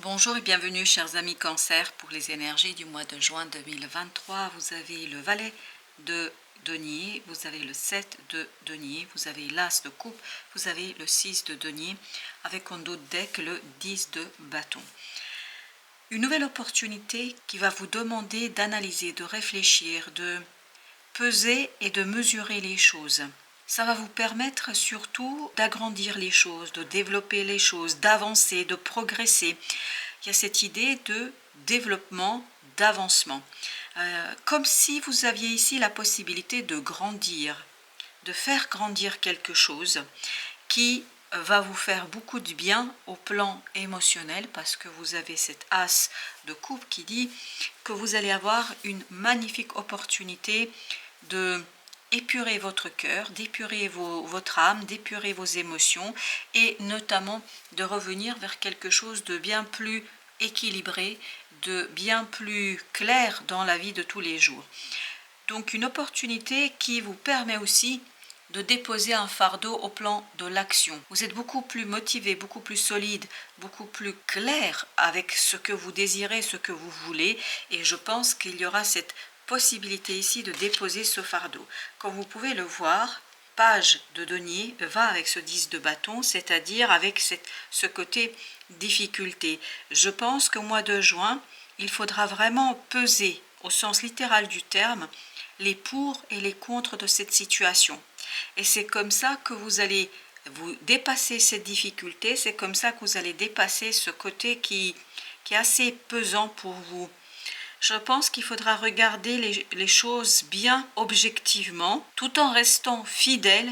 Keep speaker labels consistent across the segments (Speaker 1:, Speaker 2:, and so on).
Speaker 1: Bonjour et bienvenue chers amis Cancer pour les énergies du mois de juin 2023. Vous avez le valet de denier, vous avez le 7 de denier, vous avez l'as de coupe, vous avez le 6 de denier avec en dos de deck le 10 de bâton. Une nouvelle opportunité qui va vous demander d'analyser, de réfléchir, de peser et de mesurer les choses. Ça va vous permettre surtout d'agrandir les choses, de développer les choses, d'avancer, de progresser. Il y a cette idée de développement, d'avancement. Comme si vous aviez ici la possibilité de grandir, de faire grandir quelque chose qui va vous faire beaucoup de bien au plan émotionnel parce que vous avez cette as de coupe qui dit que vous allez avoir une magnifique opportunité de épurer votre cœur, d'épurer votre âme, d'épurer vos émotions et notamment de revenir vers quelque chose de bien plus équilibré, de bien plus clair dans la vie de tous les jours. Donc une opportunité qui vous permet aussi de déposer un fardeau au plan de l'action. Vous êtes beaucoup plus motivé, beaucoup plus solide, beaucoup plus clair avec ce que vous désirez, ce que vous voulez et je pense qu'il y aura cette possibilité ici de déposer ce fardeau. Comme vous pouvez le voir, page de denier va avec ce 10 de bâton, c'est-à-dire avec ce côté difficulté. Je pense qu'au mois de juin, il faudra vraiment peser, au sens littéral du terme, les pour et les contre de cette situation. Et c'est comme ça que vous allez vous dépasser cette difficulté, c'est comme ça que vous allez dépasser ce côté qui est assez pesant pour vous. Je pense qu'il faudra regarder les choses bien objectivement, tout en restant fidèle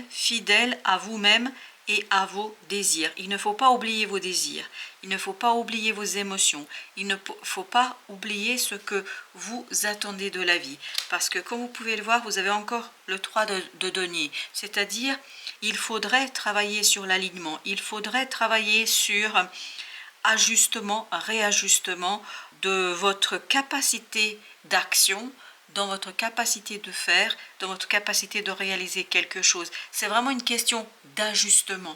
Speaker 1: à vous-même et à vos désirs. Il ne faut pas oublier vos désirs, il ne faut pas oublier vos émotions, il ne faut pas oublier ce que vous attendez de la vie. Parce que comme vous pouvez le voir, vous avez encore le 3 de denier, c'est-à-dire il faudrait travailler sur l'alignement, il faudrait travailler sur ajustement, réajustement de votre capacité d'action, dans votre capacité de faire, dans votre capacité de réaliser quelque chose. C'est vraiment une question d'ajustement.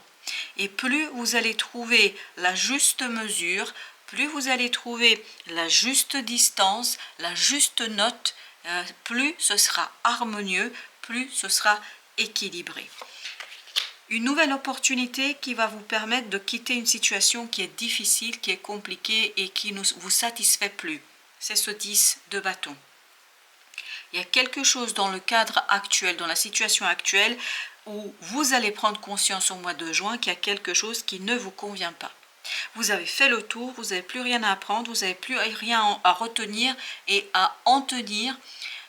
Speaker 1: Et plus vous allez trouver la juste mesure, plus vous allez trouver la juste distance, la juste note, plus ce sera harmonieux, plus ce sera équilibré. Une nouvelle opportunité qui va vous permettre de quitter une situation qui est difficile, qui est compliquée et qui ne vous satisfait plus. C'est ce 10 de bâton. Il y a quelque chose dans le cadre actuel, dans la situation actuelle, où vous allez prendre conscience au mois de juin qu'il y a quelque chose qui ne vous convient pas. Vous avez fait le tour, vous n'avez plus rien à apprendre, vous n'avez plus rien à retenir et à en tenir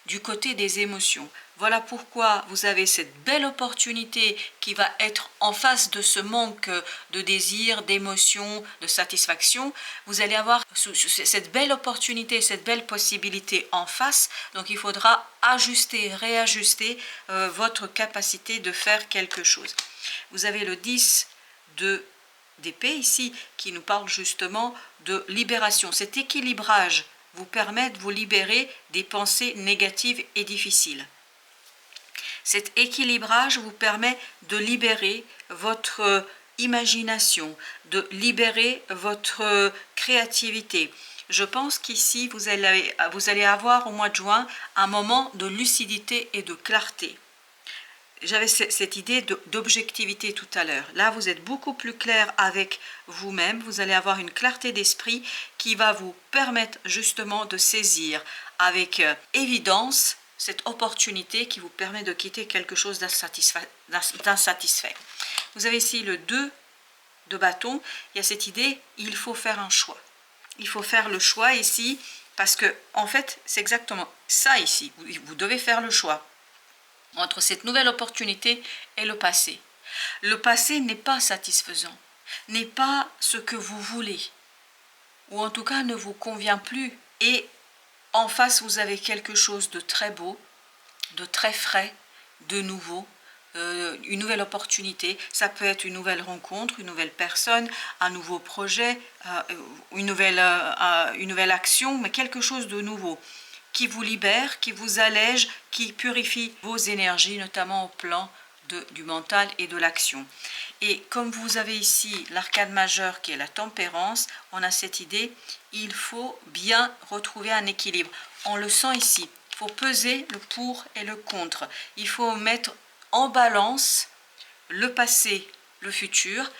Speaker 1: du côté des émotions. Voilà pourquoi vous avez cette belle opportunité qui va être en face de ce manque de désir, d'émotion, de satisfaction. Vous allez avoir cette belle opportunité, cette belle possibilité en face. Donc il faudra ajuster, réajuster votre capacité de faire quelque chose. Vous avez le 10 d'épée ici qui nous parle justement de libération. Cet équilibrage vous permet de vous libérer des pensées négatives et difficiles. Cet équilibrage vous permet de libérer votre imagination, de libérer votre créativité. Je pense qu'ici, vous allez avoir au mois de juin un moment de lucidité et de clarté. J'avais cette idée d'objectivité tout à l'heure. Là, vous êtes beaucoup plus clair avec vous-même. Vous allez avoir une clarté d'esprit qui va vous permettre justement de saisir avec évidence cette opportunité qui vous permet de quitter quelque chose d'insatisfait. Vous avez ici le 2 de bâton. Il y a cette idée, il faut faire un choix. Il faut faire le choix ici parce que, en fait, c'est exactement ça ici. Vous devez faire le choix entre cette nouvelle opportunité et le passé. Le passé n'est pas satisfaisant, n'est pas ce que vous voulez, ou en tout cas ne vous convient plus. Et en face, vous avez quelque chose de très beau, de très frais, de nouveau, une nouvelle opportunité. Ça peut être une nouvelle rencontre, une nouvelle personne, un nouveau projet, une nouvelle action, mais quelque chose de nouveau qui vous libère, qui vous allège, qui purifie vos énergies, notamment au plan du mental et de l'action. Et comme vous avez ici l'arcane majeure qui est la tempérance, on a cette idée, il faut bien retrouver un équilibre. On le sent ici, il faut peser le pour et le contre. Il faut mettre en balance le passé, le futur,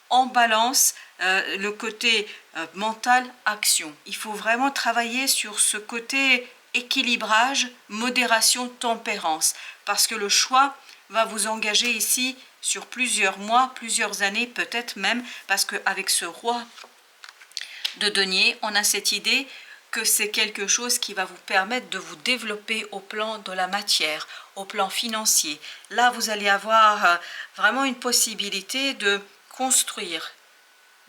Speaker 1: en balance le côté mental, action. Il faut vraiment travailler sur ce côté équilibrage, modération, tempérance, parce que le choix va vous engager ici sur plusieurs mois, plusieurs années, peut-être même, parce qu'avec ce roi de denier, on a cette idée que c'est quelque chose qui va vous permettre de vous développer au plan de la matière, au plan financier. Là, vous allez avoir vraiment une possibilité de construire,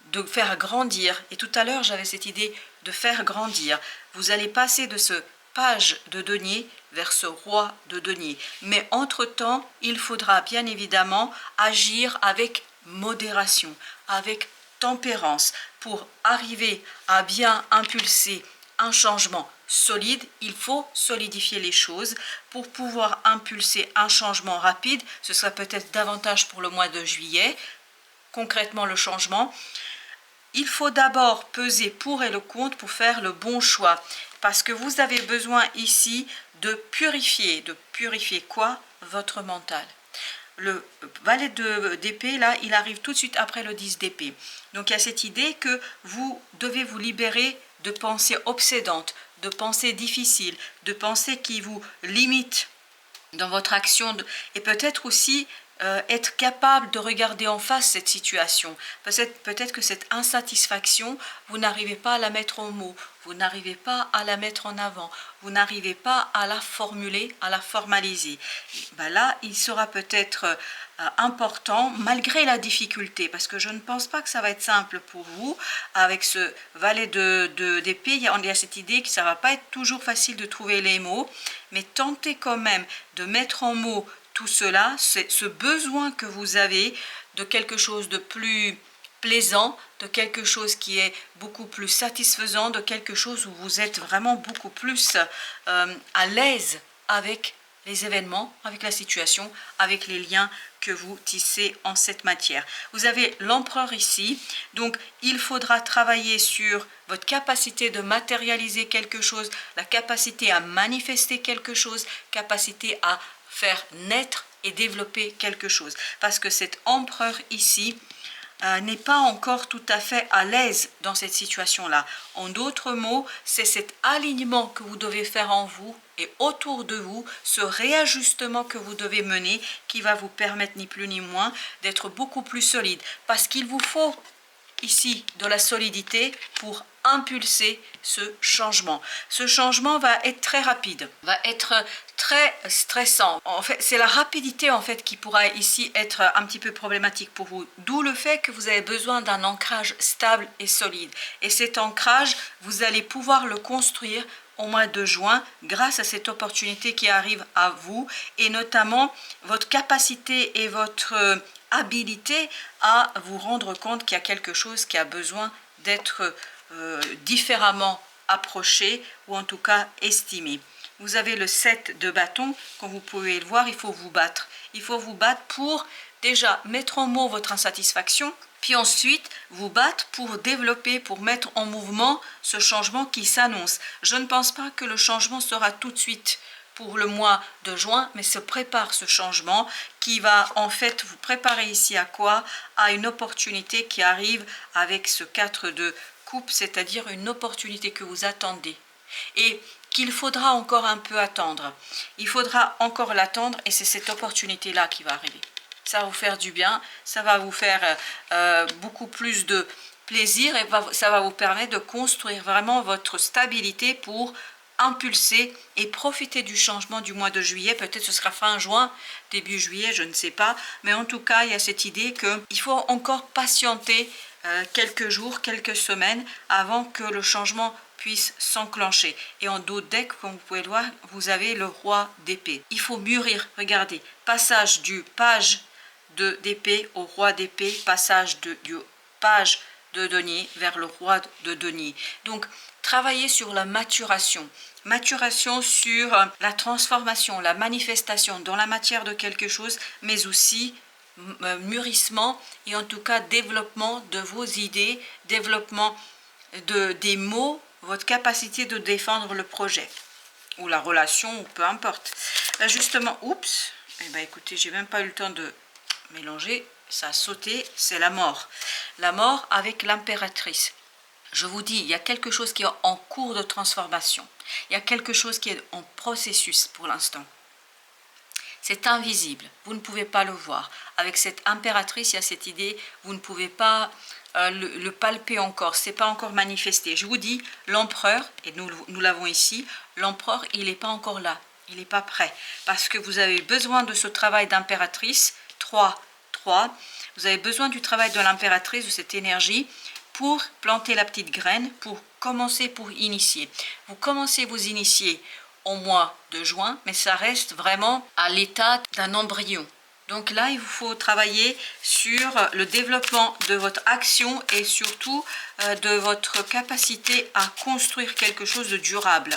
Speaker 1: de faire grandir. Et tout à l'heure, j'avais cette idée de faire grandir. Vous allez passer de ce page de denier vers ce roi de denier. Mais entre-temps, il faudra bien évidemment agir avec modération, avec tempérance. Pour arriver à bien impulser un changement solide, il faut solidifier les choses. Pour pouvoir impulser un changement rapide, ce sera peut-être davantage pour le mois de juillet, concrètement le changement. Il faut d'abord peser pour et le contre pour faire le bon choix. Parce que vous avez besoin ici de purifier. De purifier quoi? Votre mental. Le valet d'épée, là, il arrive tout de suite après le 10 d'épée. Donc il y a cette idée que vous devez vous libérer de pensées obsédantes, de pensées difficiles, de pensées qui vous limitent dans votre action. Et peut-être aussi être capable de regarder en face cette situation. Peut-être que cette insatisfaction, vous n'arrivez pas à la mettre en mots, vous n'arrivez pas à la mettre en avant, vous n'arrivez pas à la formuler, à la formaliser. Ben là, il sera peut-être important, malgré la difficulté, parce que je ne pense pas que ça va être simple pour vous, avec ce valet d'épée, il y a cette idée que ça ne va pas être toujours facile de trouver les mots, mais tentez quand même de mettre en mots tout cela, c'est ce besoin que vous avez de quelque chose de plus plaisant, de quelque chose qui est beaucoup plus satisfaisant, de quelque chose où vous êtes vraiment beaucoup plus à l'aise avec les événements, avec la situation, avec les liens que vous tissez en cette matière. Vous avez l'empereur ici, donc il faudra travailler sur votre capacité de matérialiser quelque chose, la capacité à manifester quelque chose, capacité à faire naître et développer quelque chose. Parce que cet empereur ici n'est pas encore tout à fait à l'aise dans cette situation-là. En d'autres mots, c'est cet alignement que vous devez faire en vous et autour de vous, ce réajustement que vous devez mener qui va vous permettre ni plus ni moins d'être beaucoup plus solide. Parce qu'il vous faut ici de la solidité pour impulser ce changement. Ce changement va être très rapide, va être très stressant. En fait, c'est la rapidité en fait qui pourra ici être un petit peu problématique pour vous. D'où le fait que vous avez besoin d'un ancrage stable et solide. Et cet ancrage, vous allez pouvoir le construire au mois de juin grâce à cette opportunité qui arrive à vous et notamment votre capacité et votre habilité à vous rendre compte qu'il y a quelque chose qui a besoin d'être différemment approché ou en tout cas estimé. Vous avez le 7 de bâton, comme vous pouvez le voir, il faut vous battre. Il faut vous battre pour déjà mettre en mots votre insatisfaction, puis ensuite vous battre pour développer, pour mettre en mouvement ce changement qui s'annonce. Je ne pense pas que le changement sera tout de suite pour le mois de juin, mais se prépare ce changement qui va en fait vous préparer ici à quoi? À une opportunité qui arrive avec ce 4 de coupe, c'est-à-dire une opportunité que vous attendez et qu'il faudra encore un peu attendre. Il faudra encore l'attendre et c'est cette opportunité-là qui va arriver. Ça va vous faire du bien, ça va vous faire beaucoup plus de plaisir et ça va vous permettre de construire vraiment votre stabilité pour impulser et profiter du changement du mois de juillet. Peut-être ce sera fin juin, début juillet, je ne sais pas. Mais en tout cas, il y a cette idée qu'il faut encore patienter quelques jours, quelques semaines avant que le changement puisse s'enclencher. Et en dos de deck, comme vous pouvez le voir, vous avez le roi d'épée. Il faut mûrir, regardez, passage du page d'épée au roi d'épée, passage du page de denier vers le roi de denier. Donc, travailler sur la maturation. Maturation sur la transformation, la manifestation dans la matière de quelque chose, mais aussi mûrissement et en tout cas développement de vos idées, développement des mots, votre capacité de défendre le projet ou la relation, ou peu importe. Là justement, oups, eh ben écoutez, j'ai même pas eu le temps de mélanger, ça a sauté, c'est la mort. La mort avec l'impératrice. Je vous dis, il y a quelque chose qui est en cours de transformation. Il y a quelque chose qui est en processus pour l'instant. C'est invisible, vous ne pouvez pas le voir. Avec cette impératrice, il y a cette idée, vous ne pouvez pas le palper encore, c'est pas encore manifesté. Je vous dis, l'empereur, et nous l'avons ici, l'empereur, il n'est pas encore là, il n'est pas prêt. Parce que vous avez besoin de ce travail d'impératrice, 3, vous avez besoin du travail de l'impératrice, de cette énergie, pour planter la petite graine, pour commencer, pour initier. Vous commencez vous initier au mois de juin, mais ça reste vraiment à l'état d'un embryon. Donc là, il vous faut travailler sur le développement de votre action et surtout de votre capacité à construire quelque chose de durable.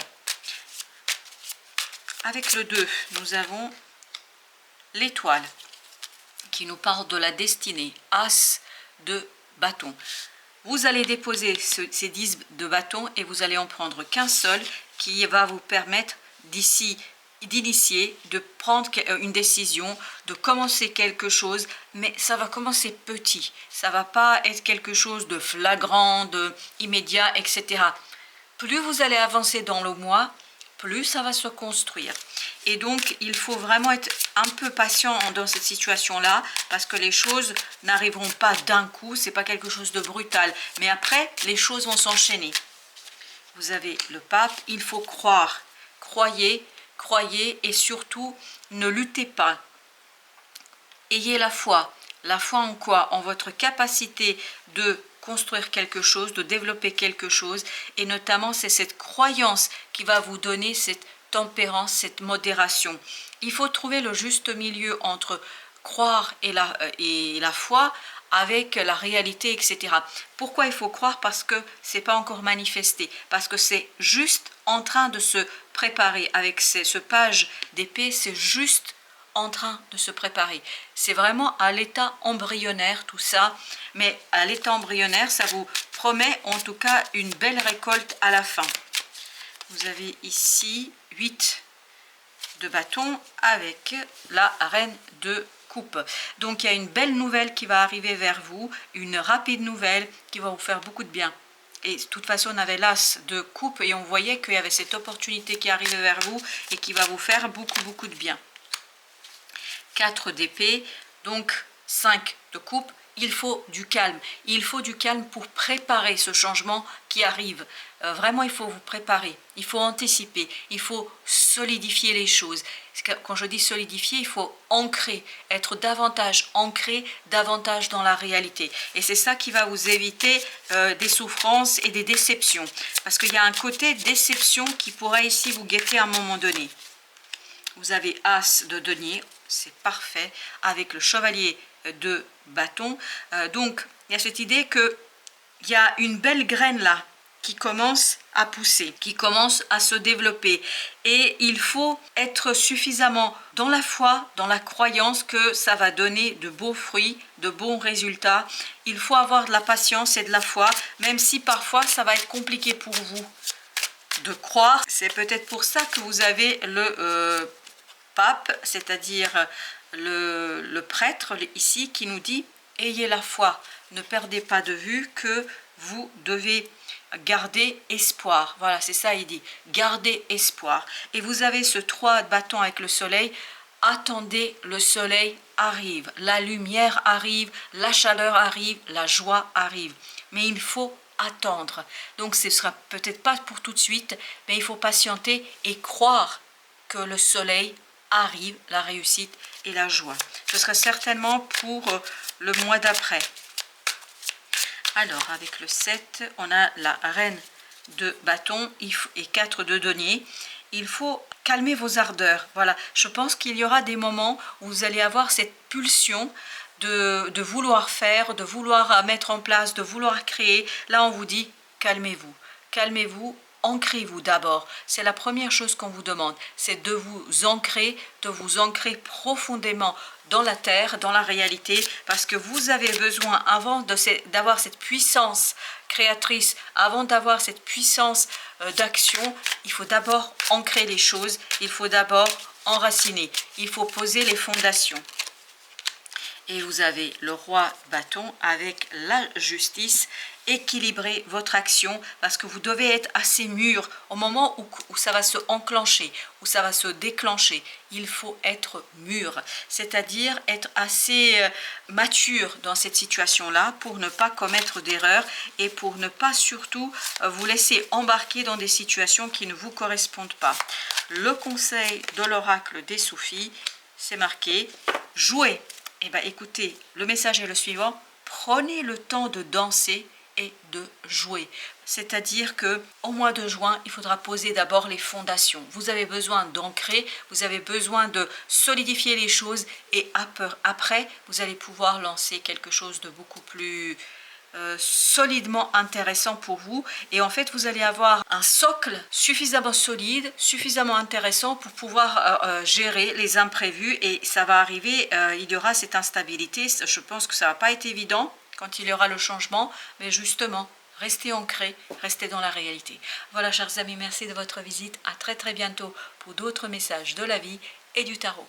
Speaker 1: Avec le 2, nous avons l'étoile qui nous parle de la destinée, As de bâton. Vous allez déposer ces 10 de bâton et vous allez en prendre qu'un seul qui va vous permettre d'ici d'initier, de prendre une décision, de commencer quelque chose, mais ça va commencer petit. Ça va pas être quelque chose de flagrant, de immédiat, etc. Plus vous allez avancer dans le mois, plus ça va se construire. Et donc, il faut vraiment être un peu patient dans cette situation-là, parce que les choses n'arriveront pas d'un coup, c'est pas quelque chose de brutal. Mais après, les choses vont s'enchaîner. Vous avez le pape, il faut croire. Croyez et surtout, ne luttez pas. Ayez la foi. La foi en quoi? En votre capacité de construire quelque chose, de développer quelque chose. Et notamment, c'est cette croyance qui va vous donner cette tempérance, cette modération. Il faut trouver le juste milieu entre croire et la foi avec la réalité, etc. Pourquoi il faut croire? Parce que c'est pas encore manifesté, parce que c'est juste en train de se préparer. Avec ce page d'épée, c'est juste en train de se préparer. C'est vraiment à l'état embryonnaire tout ça, mais à l'état embryonnaire, ça vous promet en tout cas une belle récolte à la fin. Vous avez ici 8 de bâton avec la reine de coupe. Donc il y a une belle nouvelle qui va arriver vers vous, une rapide nouvelle qui va vous faire beaucoup de bien. Et de toute façon, on avait l'as de coupe et on voyait qu'il y avait cette opportunité qui arrivait vers vous et qui va vous faire beaucoup de bien. 4 d'épée, donc 5 de coupe. Il faut du calme. Il faut du calme pour préparer ce changement qui arrive. Vraiment, il faut vous préparer. Il faut anticiper. Il faut solidifier les choses. Quand je dis solidifier, il faut ancrer, être davantage ancré, davantage dans la réalité. Et c'est ça qui va vous éviter des souffrances et des déceptions. Parce qu'il y a un côté déception qui pourrait ici vous guetter à un moment donné. Vous avez As de denier, c'est parfait, avec le chevalier de bâton. Donc, il y a cette idée qu'il y a une belle graine là qui commence à pousser, qui commence à se développer. Et il faut être suffisamment dans la foi, dans la croyance que ça va donner de beaux fruits, de bons résultats. Il faut avoir de la patience et de la foi, même si parfois ça va être compliqué pour vous de croire. C'est peut-être pour ça que vous avez le pape, c'est-à-dire le prêtre ici qui nous dit « Ayez la foi, ne perdez pas de vue que vous devez garder espoir. » Voilà, c'est ça il dit, gardez espoir. Et vous avez ce 3 de bâton avec le soleil. Attendez, le soleil arrive, la lumière arrive, la chaleur arrive, la joie arrive. Mais il faut attendre. Donc ce ne sera peut-être pas pour tout de suite, mais il faut patienter et croire que le soleil arrive, la réussite et la joie. Ce sera certainement pour le mois d'après. Alors, avec le 7, on a la reine de bâton et 4 de denier. Il faut calmer vos ardeurs. Voilà, je pense qu'il y aura des moments où vous allez avoir cette pulsion de vouloir faire, de vouloir mettre en place, de vouloir créer. Là, on vous dit, calmez-vous. Calmez-vous, ancrez-vous d'abord. C'est la première chose qu'on vous demande, c'est de vous ancrer profondément dans la terre, dans la réalité, parce que vous avez besoin, avant d'avoir cette puissance créatrice, avant d'avoir cette puissance d'action, il faut d'abord ancrer les choses, il faut d'abord enraciner, il faut poser les fondations. Et vous avez le roi bâton avec la justice. Équilibrez votre action parce que vous devez être assez mûr au moment où ça va se enclencher, où ça va se déclencher. Il faut être mûr, c'est-à-dire être assez mature dans cette situation-là pour ne pas commettre d'erreurs et pour ne pas surtout vous laisser embarquer dans des situations qui ne vous correspondent pas. Le conseil de l'oracle des Soufis, c'est marqué « Jouez ». Eh bien, écoutez, le message est le suivant, prenez le temps de danser et de jouer. C'est-à-dire que au mois de juin, il faudra poser d'abord les fondations. Vous avez besoin d'ancrer, vous avez besoin de solidifier les choses et après, vous allez pouvoir lancer quelque chose de beaucoup plus solidement intéressant pour vous, et en fait vous allez avoir un socle suffisamment solide, suffisamment intéressant pour pouvoir gérer les imprévus, et ça va arriver, il y aura cette instabilité. Je pense que ça va pas être évident quand il y aura le changement, mais justement restez ancrés, restez dans la réalité. Voilà chers amis, merci de votre visite, à très bientôt pour d'autres messages de la vie et du tarot.